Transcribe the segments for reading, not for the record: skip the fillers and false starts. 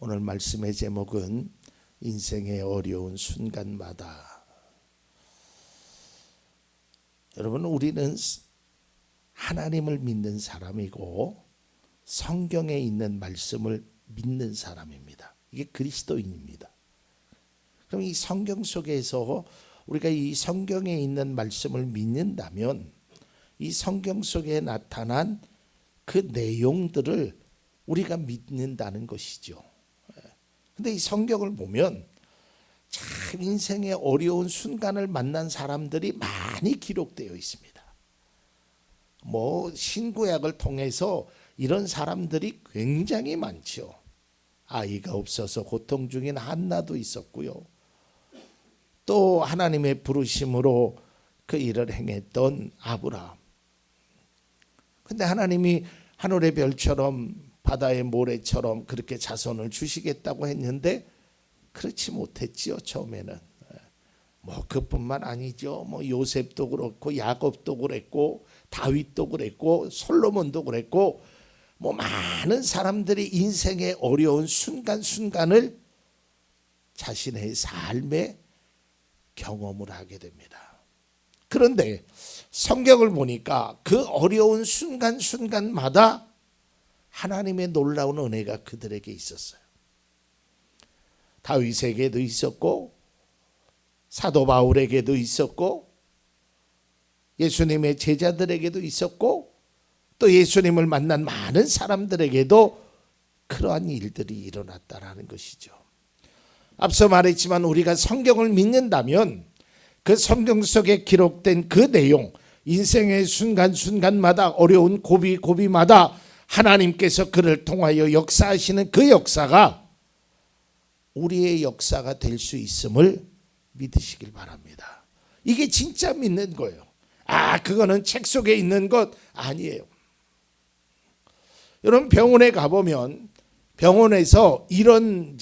오늘 말씀의 제목은 인생의 어려운 순간마다. 여러분, 우리는 하나님을 믿는 사람이고 성경에 있는 말씀을 믿는 사람입니다. 이게 그리스도인입니다. 그럼 이 성경 속에서 우리가 이 성경에 있는 말씀을 믿는다면 이 성경 속에 나타난 그 내용들을 우리가 믿는다는 것이죠. 근데 이 성경을 보면 참 인생의 어려운 순간을 만난 사람들이 많이 기록되어 있습니다. 신구약을 통해서 이런 사람들이 굉장히 많죠. 아이가 없어서 고통 중인 한나도 있었고요. 또 하나님의 부르심으로 그 일을 행했던 아브라함. 근데 하나님이 하늘의 별처럼 바다의 모래처럼 그렇게 자손을 주시겠다고 했는데 그렇지 못했지요. 처음에는 그뿐만 아니죠. 요셉도 그렇고 야곱도 그랬고 다윗도 그랬고 솔로몬도 그랬고 많은 사람들이 인생의 어려운 순간순간을 자신의 삶에 경험을 하게 됩니다. 그런데 성경을 보니까 그 어려운 순간순간마다 하나님의 놀라운 은혜가 그들에게 있었어요. 다윗에게도 있었고 사도 바울에게도 있었고 예수님의 제자들에게도 있었고 또 예수님을 만난 많은 사람들에게도 그러한 일들이 일어났다라는 것이죠. 앞서 말했지만 우리가 성경을 믿는다면 그 성경 속에 기록된 그 내용, 인생의 순간순간마다 어려운 고비마다 하나님께서 그를 통하여 역사하시는 그 역사가 우리의 역사가 될 수 있음을 믿으시길 바랍니다. 이게 진짜 믿는 거예요. 그거는 책 속에 있는 것 아니에요. 여러분, 병원에 가보면 병원에서 이런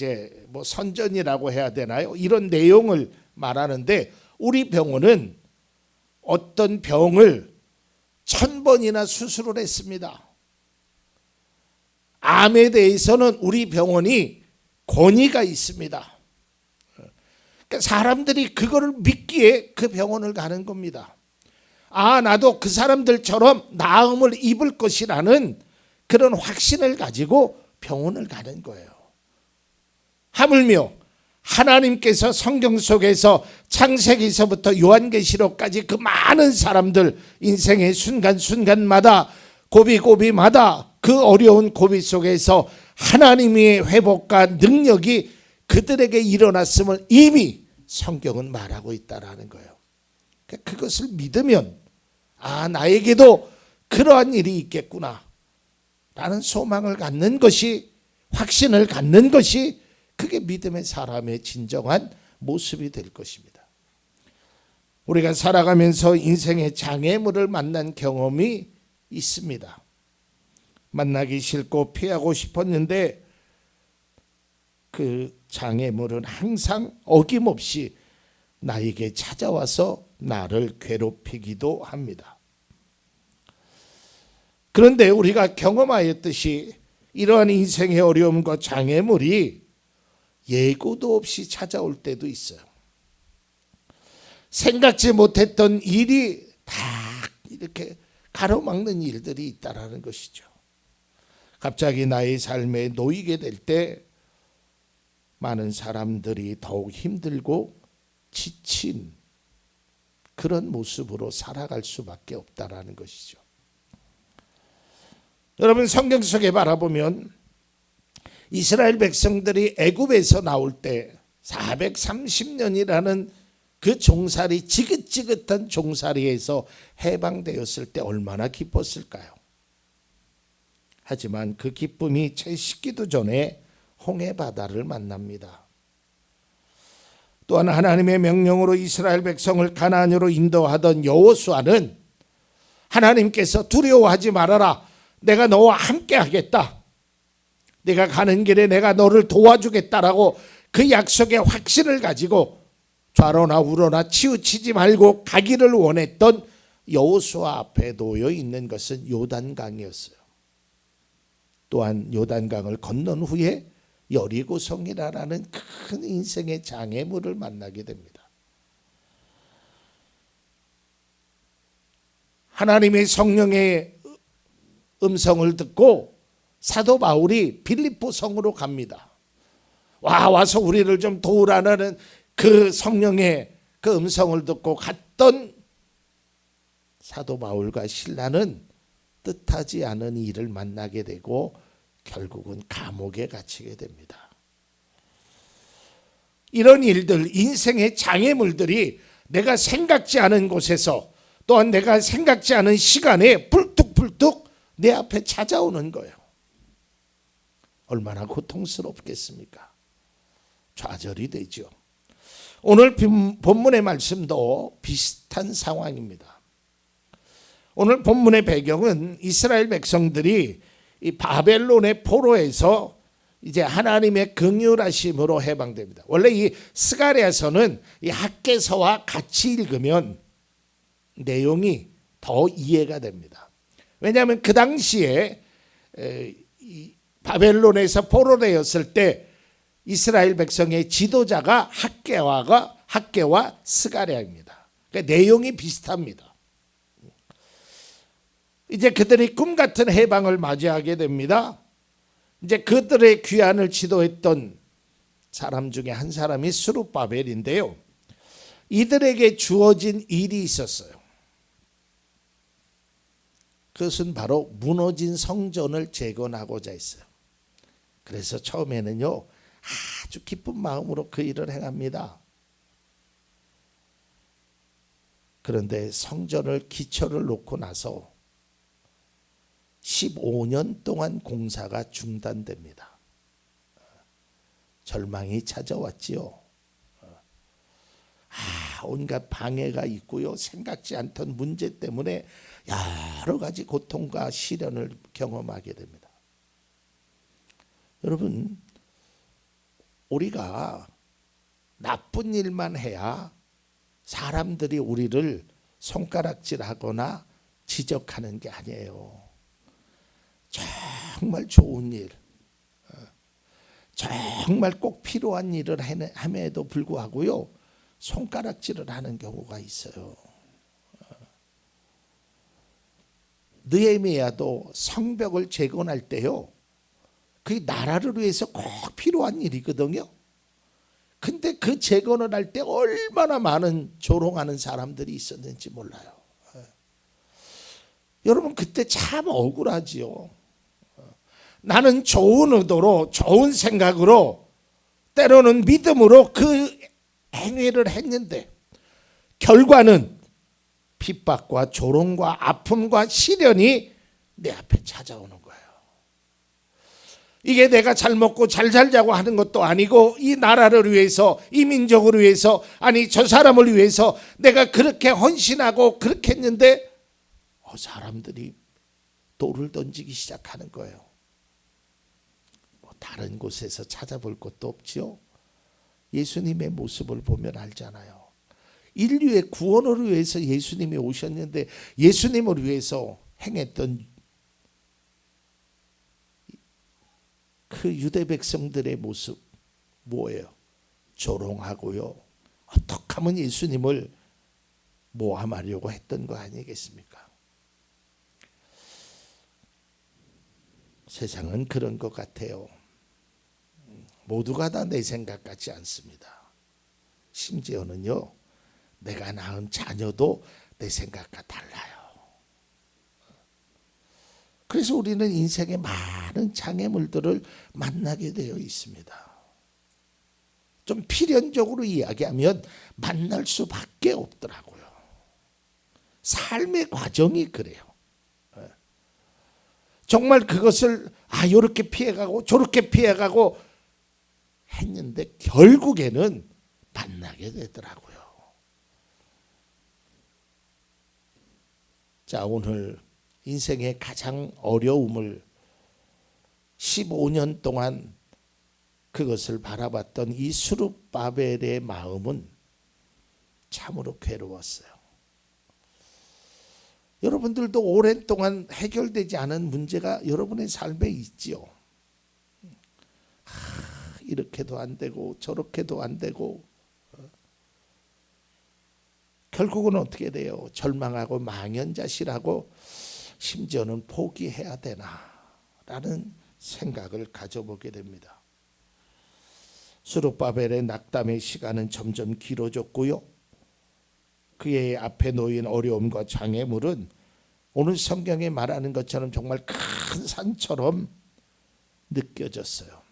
선전이라고 해야 되나요? 이런 내용을 말하는데 우리 병원은 어떤 병을 1000번이나 수술을 했습니다. 암에 대해서는 우리 병원이 권위가 있습니다. 그러니까 사람들이 그거를 믿기에 그 병원을 가는 겁니다. 나도 그 사람들처럼 나음을 입을 것이라는 그런 확신을 가지고 병원을 가는 거예요. 하물며 하나님께서 성경 속에서 창세기서부터 요한계시록까지 그 많은 사람들 인생의 순간순간마다 고비마다 그 어려운 고비 속에서 하나님의 회복과 능력이 그들에게 일어났음을 이미 성경은 말하고 있다라는 거예요. 그것을 믿으면 나에게도 그러한 일이 있겠구나 라는 소망을 갖는 것이, 확신을 갖는 것이 그게 믿음의 사람의 진정한 모습이 될 것입니다. 우리가 살아가면서 인생의 장애물을 만난 경험이 있습니다. 만나기 싫고 피하고 싶었는데 그 장애물은 항상 어김없이 나에게 찾아와서 나를 괴롭히기도 합니다. 그런데 우리가 경험하였듯이 이러한 인생의 어려움과 장애물이 예고도 없이 찾아올 때도 있어요. 생각지 못했던 일이 다 이렇게 가로막는 일들이 있다라는 것이죠. 갑자기 나의 삶에 놓이게 될 때 많은 사람들이 더욱 힘들고 지친 그런 모습으로 살아갈 수밖에 없다라는 것이죠. 여러분, 성경 속에 바라보면 이스라엘 백성들이 애굽에서 나올 때 430년이라는 그 종살이, 지긋지긋한 종살이에서 해방되었을 때 얼마나 기뻤을까요? 하지만 그 기쁨이 채 식기도 전에 홍해 바다를 만납니다. 또한 하나님의 명령으로 이스라엘 백성을 가나안으로 인도하던 여호수아는 하나님께서 두려워하지 말아라, 내가 너와 함께 하겠다, 내가 가는 길에 내가 너를 도와주겠다라고 그 약속의 확신을 가지고 좌로나 우로나 치우치지 말고 가기를 원했던 여호수아 앞에 놓여 있는 것은 요단강이었어요. 또한 요단강을 건넌 후에 여리고성이라는 큰 인생의 장애물을 만나게 됩니다. 하나님의 성령의 음성을 듣고 사도 바울이 빌립보 성으로 갑니다. 와서 우리를 좀 도우라는 그 성령의 그 음성을 듣고 갔던 사도 바울과 실라는 뜻하지 않은 일을 만나게 되고 결국은 감옥에 갇히게 됩니다. 이런 일들, 인생의 장애물들이 내가 생각지 않은 곳에서 또한 내가 생각지 않은 시간에 불뚝불뚝 내 앞에 찾아오는 거예요. 얼마나 고통스럽겠습니까? 좌절이 되죠. 오늘 본문의 말씀도 비슷한 상황입니다. 오늘 본문의 배경은 이스라엘 백성들이 이 바벨론의 포로에서 이제 하나님의 긍휼하심으로 해방됩니다. 원래 이 스가랴서는 이 학개서와 같이 읽으면 내용이 더 이해가 됩니다. 왜냐하면 그 당시에 바벨론에서 포로되었을 때 이스라엘 백성의 지도자가 학개와 스가랴입니다. 그러니까 내용이 비슷합니다. 이제 그들이 꿈 같은 해방을 맞이하게 됩니다. 이제 그들의 귀환을 지도했던 사람 중에 한 사람이 스룹바벨인데요. 이들에게 주어진 일이 있었어요. 그것은 바로 무너진 성전을 재건하고자 했어요. 그래서 처음에는요, 아주 기쁜 마음으로 그 일을 행합니다. 그런데 성전을 기초를 놓고 나서 15년 동안 공사가 중단됩니다. 절망이 찾아왔지요. 온갖 방해가 있고요. 생각지 않던 문제 때문에 여러 가지 고통과 시련을 경험하게 됩니다. 여러분, 우리가 나쁜 일만 해야 사람들이 우리를 손가락질하거나 지적하는 게 아니에요. 정말 좋은 일, 정말 꼭 필요한 일을 함에도 불구하고요, 손가락질을 하는 경우가 있어요. 느헤미야도 성벽을 재건할 때요, 그게 나라를 위해서 꼭 필요한 일이거든요. 근데 그 재건을 할 때 얼마나 많은 조롱하는 사람들이 있었는지 몰라요. 여러분, 그때 참 억울하지요. 나는 좋은 의도로, 좋은 생각으로, 때로는 믿음으로 그 행위를 했는데 결과는 핍박과 조롱과 아픔과 시련이 내 앞에 찾아오는 거예요. 이게 내가 잘 먹고 잘 살자고 하는 것도 아니고, 이 나라를 위해서, 이 민족을 위해서, 아니 저 사람을 위해서 내가 그렇게 헌신하고 그렇게 했는데 사람들이 돌을 던지기 시작하는 거예요. 다른 곳에서 찾아볼 것도 없지요. 예수님의 모습을 보면 알잖아요. 인류의 구원을 위해서 예수님이 오셨는데 예수님을 위해서 행했던 그 유대 백성들의 모습 뭐예요? 조롱하고요. 어떻게 하면 예수님을 모함하려고 했던 거 아니겠습니까? 세상은 그런 것 같아요. 모두가 다 내 생각 같지 않습니다. 심지어는요, 내가 낳은 자녀도 내 생각과 달라요. 그래서 우리는 인생에 많은 장애물들을 만나게 되어 있습니다. 좀 필연적으로 이야기하면 만날 수밖에 없더라고요. 삶의 과정이 그래요. 정말 그것을 이렇게 피해가고 저렇게 피해가고 했는데 결국에는 만나게 되더라고요. 자, 오늘 인생의 가장 어려움을 15년 동안 그것을 바라봤던 이 스룹바벨의 마음은 참으로 괴로웠어요. 여러분들도 오랜 동안 해결되지 않은 문제가 여러분의 삶에 있지요. 이렇게도 안 되고 저렇게도 안 되고 결국은 어떻게 돼요? 절망하고 망연자실하고 심지어는 포기해야 되나라는 생각을 가져보게 됩니다. 스룹바벨의 낙담의 시간은 점점 길어졌고요. 그의 앞에 놓인 어려움과 장애물은 오늘 성경에 말하는 것처럼 정말 큰 산처럼 느껴졌어요.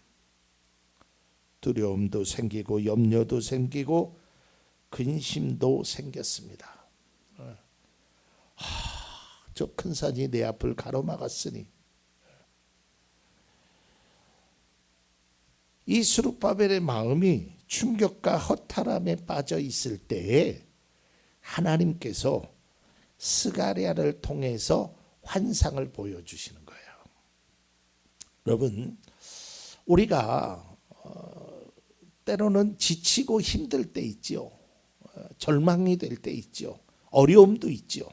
두려움도 생기고 염려도 생기고 근심도 생겼습니다. 저 큰 산이 내 앞을 가로막았으니. 이 스룹바벨의 마음이 충격과 허탈함에 빠져 있을 때에 하나님께서 스가랴를 통해서 환상을 보여주시는 거예요. 여러분, 우리가 때로는 지치고 힘들 때 있지요. 절망이 될 때 있지요. 어려움도 있지요.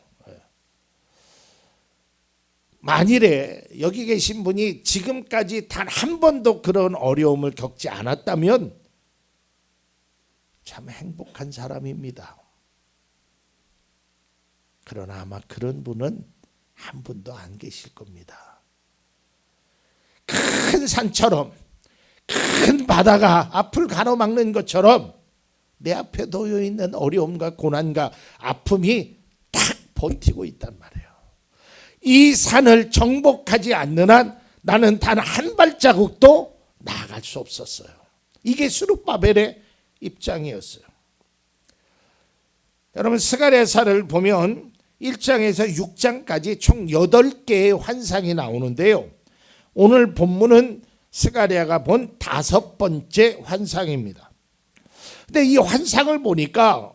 만일에 여기 계신 분이 지금까지 단 한 번도 그런 어려움을 겪지 않았다면 참 행복한 사람입니다. 그러나 아마 그런 분은 한 분도 안 계실 겁니다. 큰 산처럼, 큰 바다가 앞을 가로막는 것처럼 내 앞에 놓여 있는 어려움과 고난과 아픔이 딱 버티고 있단 말이에요. 이 산을 정복하지 않는 한 나는 단 한 발자국도 나아갈 수 없었어요. 이게 스룹바벨의 입장이었어요. 여러분, 스가랴서를 보면 1장에서 6장까지 총 8개의 환상이 나오는데요. 오늘 본문은 스가랴가 본 5번째 환상입니다. 근데 이 환상을 보니까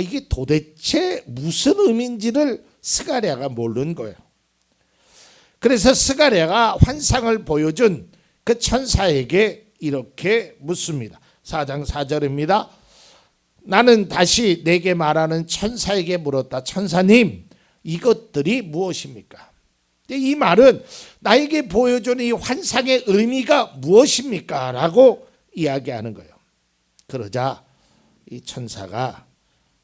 이게 도대체 무슨 의미인지를 스가랴가 모르는 거예요. 그래서 스가랴가 환상을 보여준 그 천사에게 이렇게 묻습니다. 4장 4절입니다. 나는 다시 내게 말하는 천사에게 물었다. 천사님, 이것들이 무엇입니까? 이 말은 나에게 보여준 이 환상의 의미가 무엇입니까? 라고 이야기하는 거예요. 그러자 이 천사가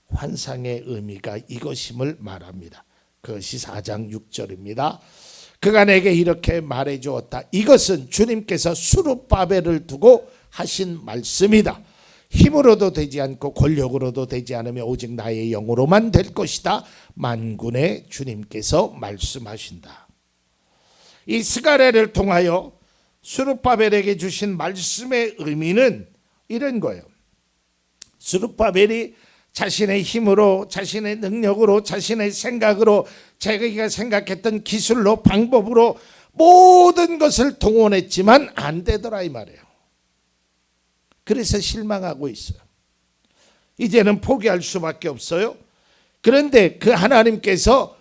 환상의 의미가 이것임을 말합니다. 그것이 4장 6절입니다. 그가 내게 이렇게 말해 주었다. 이것은 주님께서 스룹바벨을 두고 하신 말씀이다. 힘으로도 되지 않고 권력으로도 되지 않으며 오직 나의 영으로만 될 것이다. 만군의 주님께서 말씀하신다. 이 스가랴를 통하여 스룹바벨에게 주신 말씀의 의미는 이런 거예요. 스룹바벨이 자신의 힘으로, 자신의 능력으로, 자신의 생각으로, 자기가 생각했던 기술로, 방법으로 모든 것을 동원했지만 안 되더라 이 말이에요. 그래서 실망하고 있어요. 이제는 포기할 수밖에 없어요. 그런데 그 하나님께서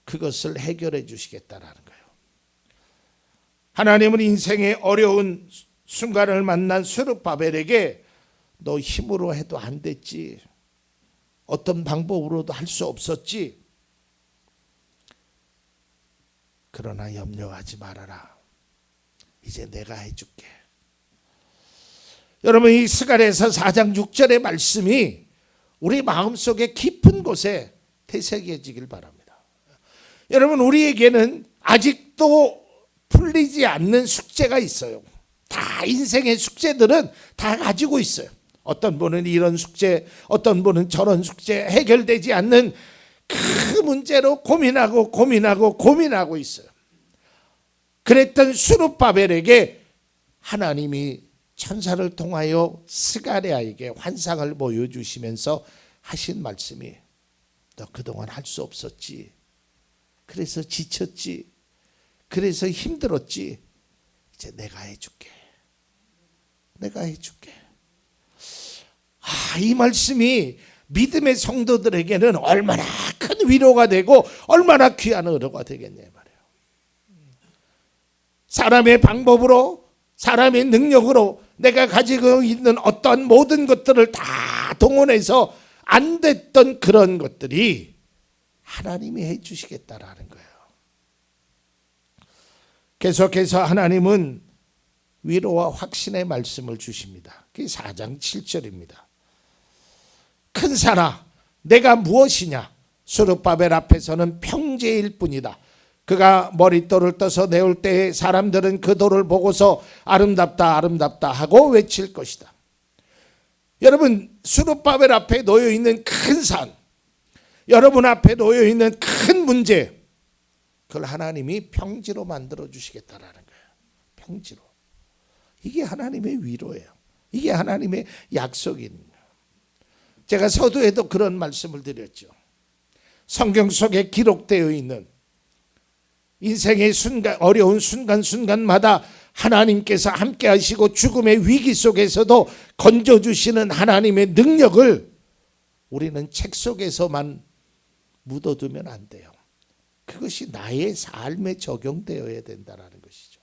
그것을 해결해 주시겠다라는 거예요. 하나님은 인생의 어려운 순간을 만난 스룹바벨에게 너 힘으로 해도 안 됐지. 어떤 방법으로도 할 수 없었지. 그러나 염려하지 말아라. 이제 내가 해줄게. 여러분, 이 스가랴서 4장 6절의 말씀이 우리 마음속에 깊은 곳에 되새겨지길 바랍니다. 여러분, 우리에게는 아직도 풀리지 않는 숙제가 있어요. 다 인생의 숙제들은 다 가지고 있어요. 어떤 분은 이런 숙제, 어떤 분은 저런 숙제, 해결되지 않는 그 문제로 고민하고 있어요. 그랬던 스룹바벨에게 하나님이 천사를 통하여 스가랴에게 환상을 보여주시면서 하신 말씀이 너 그동안 할 수 없었지. 그래서 지쳤지. 그래서 힘들었지. 이제 내가 해줄게. 내가 해줄게. 이 말씀이 믿음의 성도들에게는 얼마나 큰 위로가 되고 얼마나 귀한 의로가 되겠냐 말이에요. 사람의 방법으로, 사람의 능력으로 내가 가지고 있는 어떤 모든 것들을 다 동원해서 안 됐던 그런 것들이 하나님이 해주시겠다라는 거예요. 계속해서 하나님은 위로와 확신의 말씀을 주십니다. 그게 4장 7절입니다. 큰 산아 내가 무엇이냐? 스룹바벨 앞에서는 평재일 뿐이다. 그가 머릿돌을 떠서 내올 때에 사람들은 그 돌을 보고서 아름답다 아름답다 하고 외칠 것이다. 여러분, 스룹바벨 앞에 놓여 있는 큰 산, 여러분 앞에 놓여 있는 큰 문제, 그걸 하나님이 평지로 만들어 주시겠다라는 거예요. 평지로. 이게 하나님의 위로예요. 이게 하나님의 약속입니다. 제가 서두에도 그런 말씀을 드렸죠. 성경 속에 기록되어 있는 인생의 순간, 어려운 순간순간마다 하나님께서 함께 하시고 죽음의 위기 속에서도 건져주시는 하나님의 능력을 우리는 책 속에서만 묻어두면 안 돼요. 그것이 나의 삶에 적용되어야 된다는 것이죠.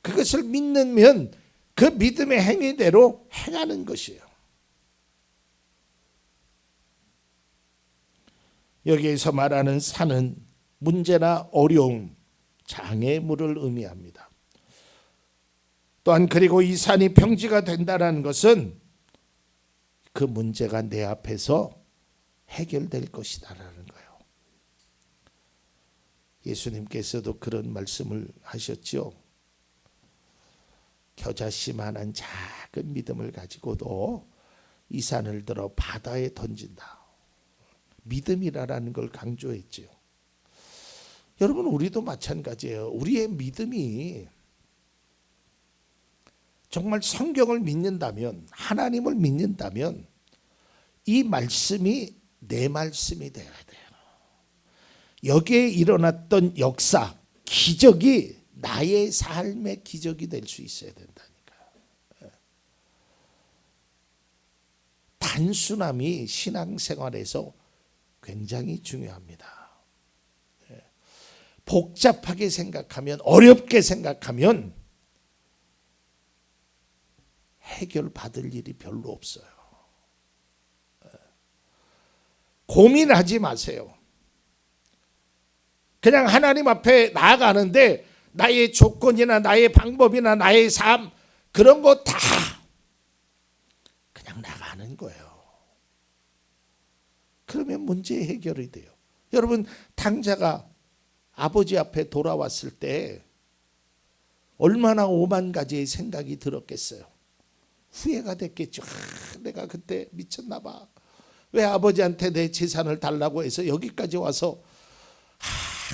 그것을 믿으면 그 믿음의 행위대로 행하는 것이에요. 여기에서 말하는 산은 문제나 어려움, 장애물을 의미합니다. 또한 그리고 이 산이 평지가 된다는 것은 그 문제가 내 앞에서 해결될 것이다라는 거예요. 예수님께서도 그런 말씀을 하셨죠. 겨자씨만한 작은 믿음을 가지고도 이 산을 들어 바다에 던진다. 믿음이라는 걸 강조했죠. 여러분, 우리도 마찬가지예요. 우리의 믿음이 정말 성경을 믿는다면, 하나님을 믿는다면 이 말씀이 내 말씀이 돼야 돼요. 여기에 일어났던 역사, 기적이 나의 삶의 기적이 될 수 있어야 된다니까요. 단순함이 신앙생활에서 굉장히 중요합니다. 복잡하게 생각하면, 어렵게 생각하면 해결받을 일이 별로 없어요. 고민하지 마세요. 그냥 하나님 앞에 나아가는데 나의 조건이나 나의 방법이나 나의 삶, 그런 거 다 그냥 나가는 거예요. 그러면 문제 해결이 돼요. 여러분, 당자가 아버지 앞에 돌아왔을 때 얼마나 오만 가지의 생각이 들었겠어요. 후회가 됐겠죠. 내가 그때 미쳤나 봐. 왜 아버지한테 내 재산을 달라고 해서 여기까지 와서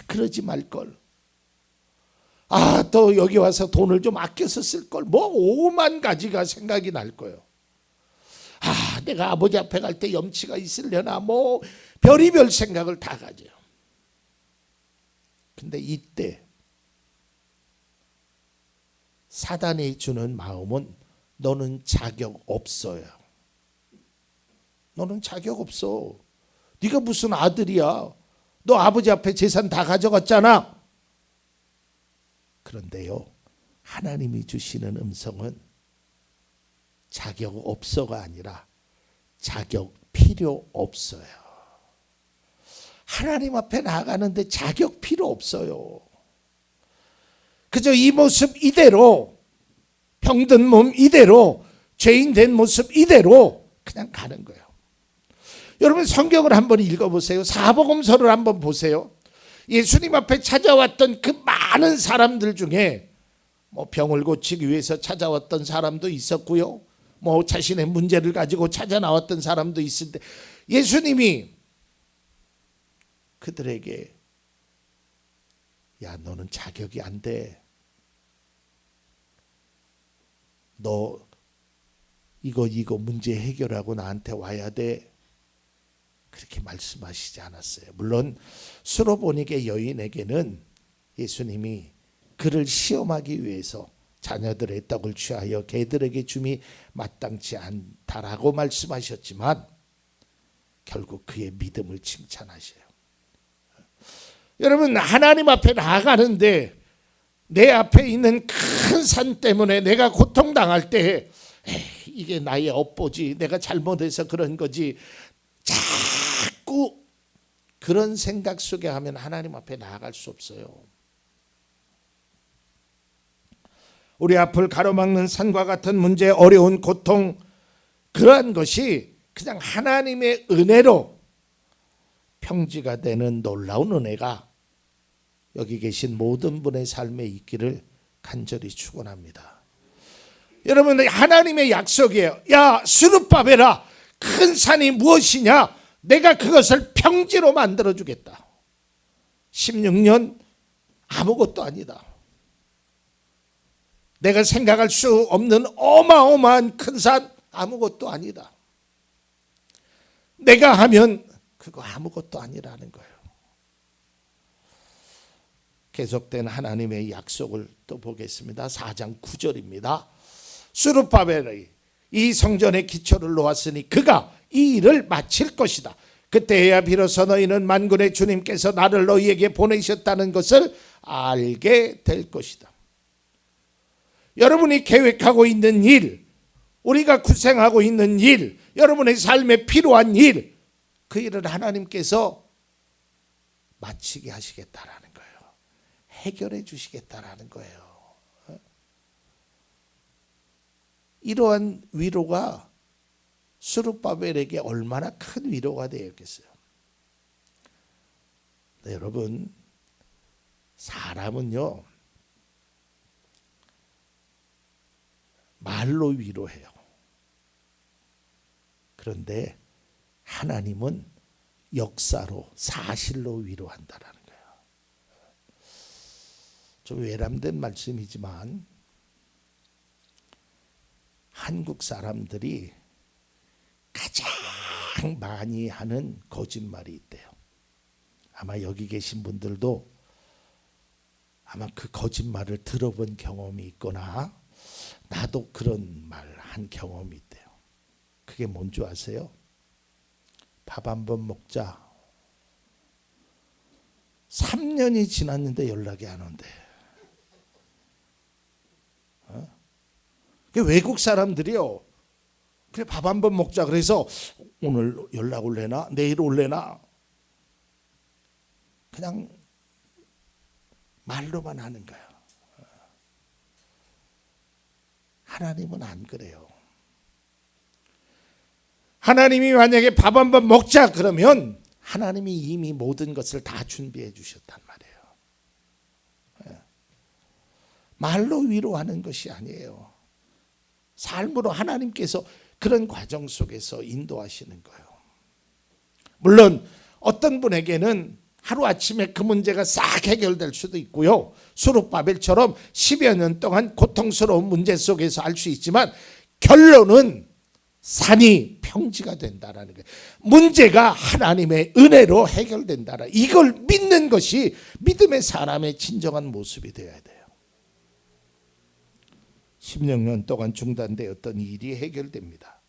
그러지 말걸. 또 여기 와서 돈을 좀 아껴서 쓸걸. 뭐 오만 가지가 생각이 날 거예요. 내가 아버지 앞에 갈 때 염치가 있으려나, 뭐 별의별 생각을 다 가져요. 근데 이때 사단이 주는 마음은 너는 자격 없어요. 너는 자격 없어. 네가 무슨 아들이야. 너 아버지 앞에 재산 다 가져갔잖아. 그런데요, 하나님이 주시는 음성은 자격 없어가 아니라 자격 필요 없어요. 하나님 앞에 나아가는데 자격 필요 없어요. 그저 이 모습 이대로, 병든 몸 이대로, 죄인 된 모습 이대로 그냥 가는 거예요. 여러분, 성경을 한번 읽어보세요. 사복음서를 한번 보세요. 예수님 앞에 찾아왔던 그 많은 사람들 중에 뭐 병을 고치기 위해서 찾아왔던 사람도 있었고요, 뭐 자신의 문제를 가지고 찾아 나왔던 사람도 있을 때 예수님이 그들에게 야, 너는 자격이 안 돼. 너 이거 문제 해결하고 나한테 와야 돼. 그렇게 말씀하시지 않았어요. 물론 수로보니게 여인에게는 예수님이 그를 시험하기 위해서 자녀들의 떡을 취하여 개들에게 줌이 마땅치 않다라고 말씀하셨지만 결국 그의 믿음을 칭찬하셔요. 여러분, 하나님 앞에 나아가는데 내 앞에 있는 큰 산 때문에 내가 고통당할 때 이게 나의 업보지, 내가 잘못해서 그런 거지, 자꾸 그런 생각 속에 하면 하나님 앞에 나아갈 수 없어요. 우리 앞을 가로막는 산과 같은 문제, 어려운 고통, 그러한 것이 그냥 하나님의 은혜로 평지가 되는 놀라운 은혜가 여기 계신 모든 분의 삶에 있기를 간절히 축원합니다. 여러분, 하나님의 약속이에요. 야, 스룹바벨아, 큰 산이 무엇이냐? 내가 그것을 평지로 만들어 주겠다. 16년 아무것도 아니다. 내가 생각할 수 없는 어마어마한 큰 산 아무것도 아니다. 내가 하면 그거 아무것도 아니라는 거예요. 계속된 하나님의 약속을 또 보겠습니다. 4장 9절입니다. 스룹바벨이 이 성전의 기초를 놓았으니 그가 이 일을 마칠 것이다. 그때야 비로소 너희는 만군의 주님께서 나를 너희에게 보내셨다는 것을 알게 될 것이다. 여러분이 계획하고 있는 일, 우리가 구생하고 있는 일, 여러분의 삶에 필요한 일, 그 일을 하나님께서 마치게 하시겠다라는 거예요. 해결해 주시겠다라는 거예요. 이러한 위로가 스룹바벨에게 얼마나 큰 위로가 되었겠어요. 네, 여러분, 사람은요 말로 위로해요. 그런데 하나님은 역사로, 사실로 위로한다라는 거예요. 좀 외람된 말씀이지만 한국 사람들이 가장 많이 하는 거짓말이 있대요. 아마 여기 계신 분들도 아마 그 거짓말을 들어본 경험이 있거나 나도 그런 말 한 경험이 있대요. 그게 뭔지 아세요? 밥 한번 먹자. 3년이 지났는데 연락이 안 온대. 외국 사람들이요, 그래 밥 한번 먹자 그래서 오늘 연락 올래나 내일 올래나 그냥 말로만 하는 거예요. 하나님은 안 그래요. 하나님이 만약에 밥 한번 먹자 그러면 하나님이 이미 모든 것을 다 준비해 주셨단 말이에요. 말로 위로하는 것이 아니에요. 삶으로 하나님께서 그런 과정 속에서 인도하시는 거예요. 물론 어떤 분에게는 하루아침에 그 문제가 싹 해결될 수도 있고요. 스룹바벨처럼 10여 년 동안 고통스러운 문제 속에서 알 수 있지만 결론은 산이 평지가 된다라는 거예요. 문제가 하나님의 은혜로 해결된다라. 이걸 믿는 것이 믿음의 사람의 진정한 모습이 되어야 돼요. 16년 동안 중단되었던 일이 해결됩니다.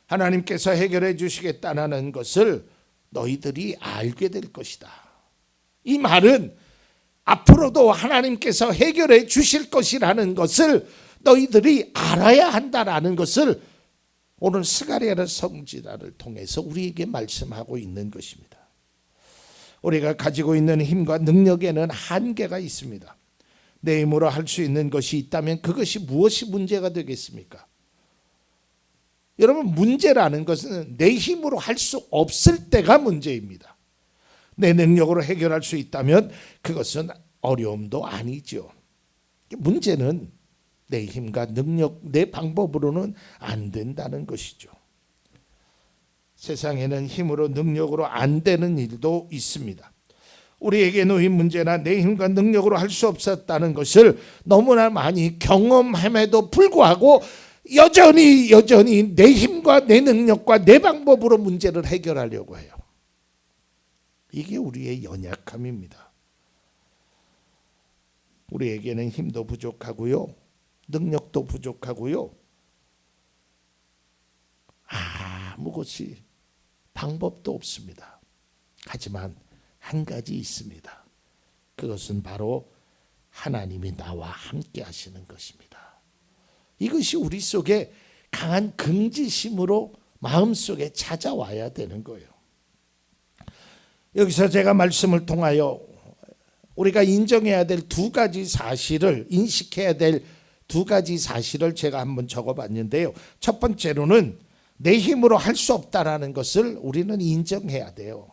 하나님께서 해결해 주시겠다는 것을 너희들이 알게 될 것이다. 이 말은 앞으로도 하나님께서 해결해 주실 것이라는 것을 너희들이 알아야 한다라는 것을 오늘 스가랴 선지자를 통해서 우리에게 말씀하고 있는 것입니다. 우리가 가지고 있는 힘과 능력에는 한계가 있습니다. 내 힘으로 할 수 있는 것이 있다면 그것이 무엇이 문제가 되겠습니까? 여러분, 문제라는 것은 내 힘으로 할 수 없을 때가 문제입니다. 내 능력으로 해결할 수 있다면 그것은 어려움도 아니죠. 문제는 내 힘과 능력, 내 방법으로는 안 된다는 것이죠. 세상에는 힘으로 능력으로 안 되는 일도 있습니다. 우리에게 놓인 문제나 내 힘과 능력으로 할 수 없었다는 것을 너무나 많이 경험함에도 불구하고 여전히 내 힘과 내 능력과 내 방법으로 문제를 해결하려고 해요. 이게 우리의 연약함입니다. 우리에게는 힘도 부족하고요, 능력도 부족하고요, 아무것이 방법도 없습니다. 하지만 한 가지 있습니다. 그것은 바로 하나님이 나와 함께 하시는 것입니다. 이것이 우리 속에 강한 긍지심으로 마음속에 찾아와야 되는 거예요. 여기서 제가 말씀을 통하여 우리가 인정해야 될 두 가지 사실을, 인식해야 될 두 가지 사실을 제가 한번 적어봤는데요. 첫 번째로는 내 힘으로 할 수 없다라는 것을 우리는 인정해야 돼요.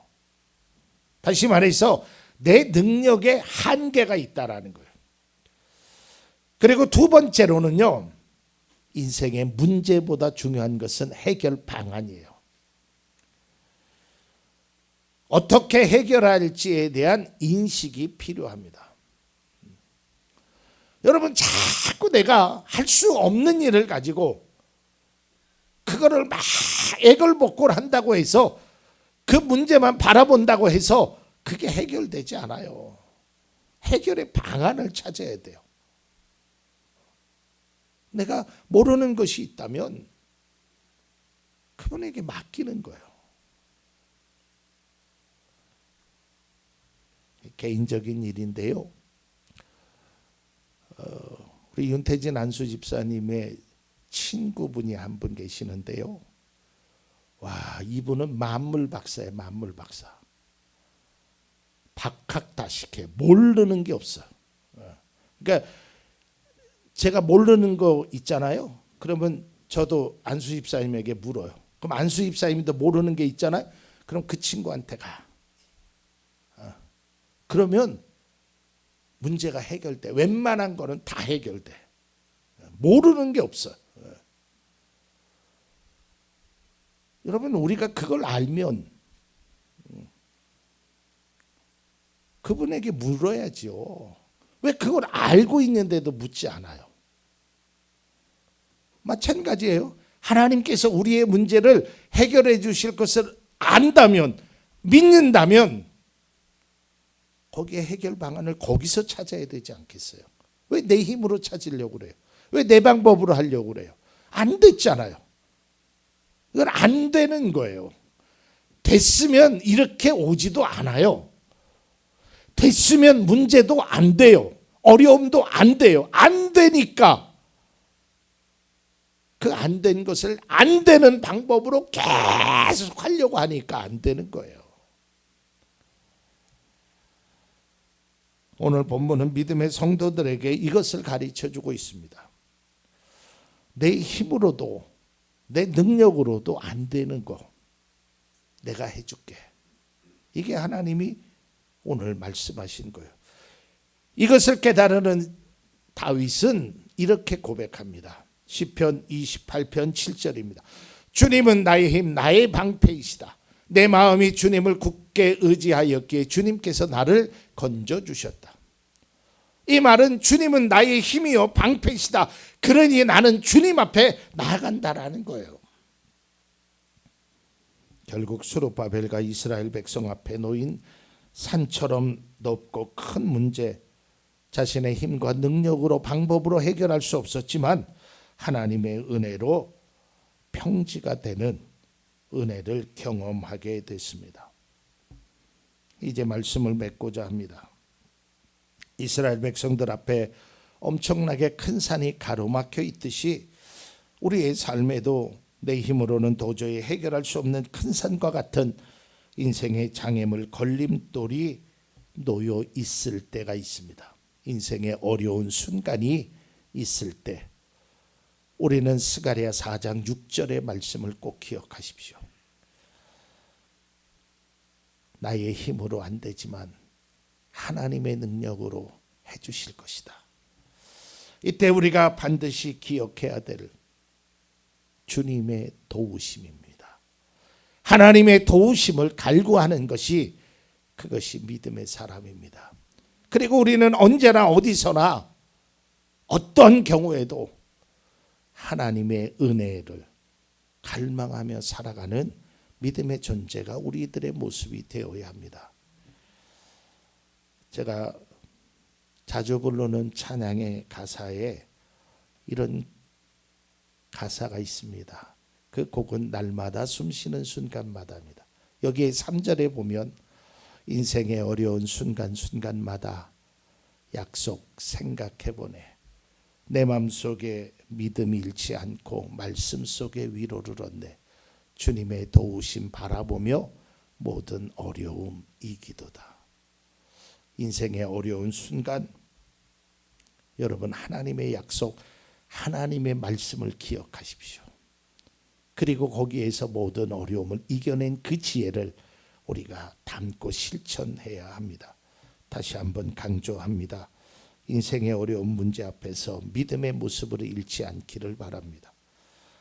다시 말해서 내 능력에 한계가 있다라는 거예요. 그리고 두 번째로는요, 인생의 문제보다 중요한 것은 해결 방안이에요. 어떻게 해결할지에 대한 인식이 필요합니다. 여러분, 자꾸 내가 할 수 없는 일을 가지고 그거를 막 애걸복걸 한다고 해서, 그 문제만 바라본다고 해서 그게 해결되지 않아요. 해결의 방안을 찾아야 돼요. 내가 모르는 것이 있다면 그분에게 맡기는 거예요. 개인적인 일인데요. 우리 윤태진 안수 집사님의 친구분이 한 분 계시는데요. 와, 이분은 만물 박사예요. 만물 박사. 박학다식해. 모르는 게 없어. 그러니까 제가 모르는 거 있잖아요. 그러면 저도 안수 집사님에게 물어요. 그럼 안수 집사님도 모르는 게 있잖아요. 그럼 그 친구한테 가. 그러면 문제가 해결돼. 웬만한 거는 다 해결돼. 모르는 게 없어. 여러분, 우리가 그걸 알면 그분에게 물어야죠. 왜 그걸 알고 있는데도 묻지 않아요? 마찬가지예요. 하나님께서 우리의 문제를 해결해 주실 것을 안다면, 믿는다면 거기에 해결 방안을 거기서 찾아야 되지 않겠어요? 왜 내 힘으로 찾으려고 그래요? 왜 내 방법으로 하려고 그래요? 안 됐잖아요. 이건 안 되는 거예요. 됐으면 이렇게 오지도 않아요. 됐으면 문제도 안 돼요. 어려움도 안 돼요. 안 되니까 그 안 된 것을 안 되는 방법으로 계속 하려고 하니까 안 되는 거예요. 오늘 본문은 믿음의 성도들에게 이것을 가르쳐 주고 있습니다. 내 힘으로도 내 능력으로도 안 되는 거 내가 해줄게. 이게 하나님이 오늘 말씀하신 거예요. 이것을 깨달으는 다윗은 이렇게 고백합니다. 시편 28편 7절입니다. 주님은 나의 힘, 나의 방패이시다. 내 마음이 주님을 굳게 의지하였기에 주님께서 나를 건져주셨다. 이 말은 주님은 나의 힘이요 방패이시다. 그러니 나는 주님 앞에 나아간다라는 거예요. 결국 스룹바벨과 이스라엘 백성 앞에 놓인 산처럼 높고 큰 문제, 자신의 힘과 능력으로 방법으로 해결할 수 없었지만 하나님의 은혜로 평지가 되는 은혜를 경험하게 됐습니다. 이제 말씀을 맺고자 합니다. 이스라엘 백성들 앞에 엄청나게 큰 산이 가로막혀 있듯이 우리의 삶에도 내 힘으로는 도저히 해결할 수 없는 큰 산과 같은 인생의 장애물, 걸림돌이 놓여 있을 때가 있습니다. 인생의 어려운 순간이 있을 때 우리는 스가랴 4장 6절의 말씀을 꼭 기억하십시오. 나의 힘으로 안 되지만 하나님의 능력으로 해주실 것이다. 이때 우리가 반드시 기억해야 될 주님의 도우심입니다. 하나님의 도우심을 갈구하는 것이 그것이 믿음의 사람입니다. 그리고 우리는 언제나 어디서나 어떤 경우에도 하나님의 은혜를 갈망하며 살아가는 믿음의 존재가 우리들의 모습이 되어야 합니다. 제가 자주 부르는 찬양의 가사에 이런 가사가 있습니다. 그 곡은 날마다 숨쉬는 순간마다입니다. 여기에 3절에 보면 인생의 어려운 순간순간마다 약속 생각해보네. 내 마음속에 믿음이 잃지 않고 말씀 속에 위로를 얻네. 주님의 도우심 바라보며 모든 어려움 이기도다. 인생의 어려운 순간 여러분 하나님의 약속, 하나님의 말씀을 기억하십시오. 그리고 거기에서 모든 어려움을 이겨낸 그 지혜를 우리가 담고 실천해야 합니다. 다시 한번 강조합니다. 인생의 어려운 문제 앞에서 믿음의 모습을 잃지 않기를 바랍니다.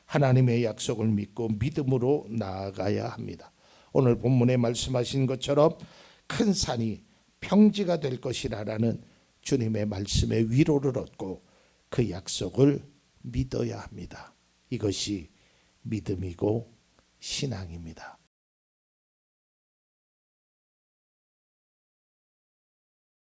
하나님의 약속을 믿고 믿음으로 나아가야 합니다. 오늘 본문에 말씀하신 것처럼 큰 산이 평지가 될 것이라는 주님의 말씀에 위로를 얻고 그 약속을 믿어야 합니다. 이것이 믿음이고 신앙입니다.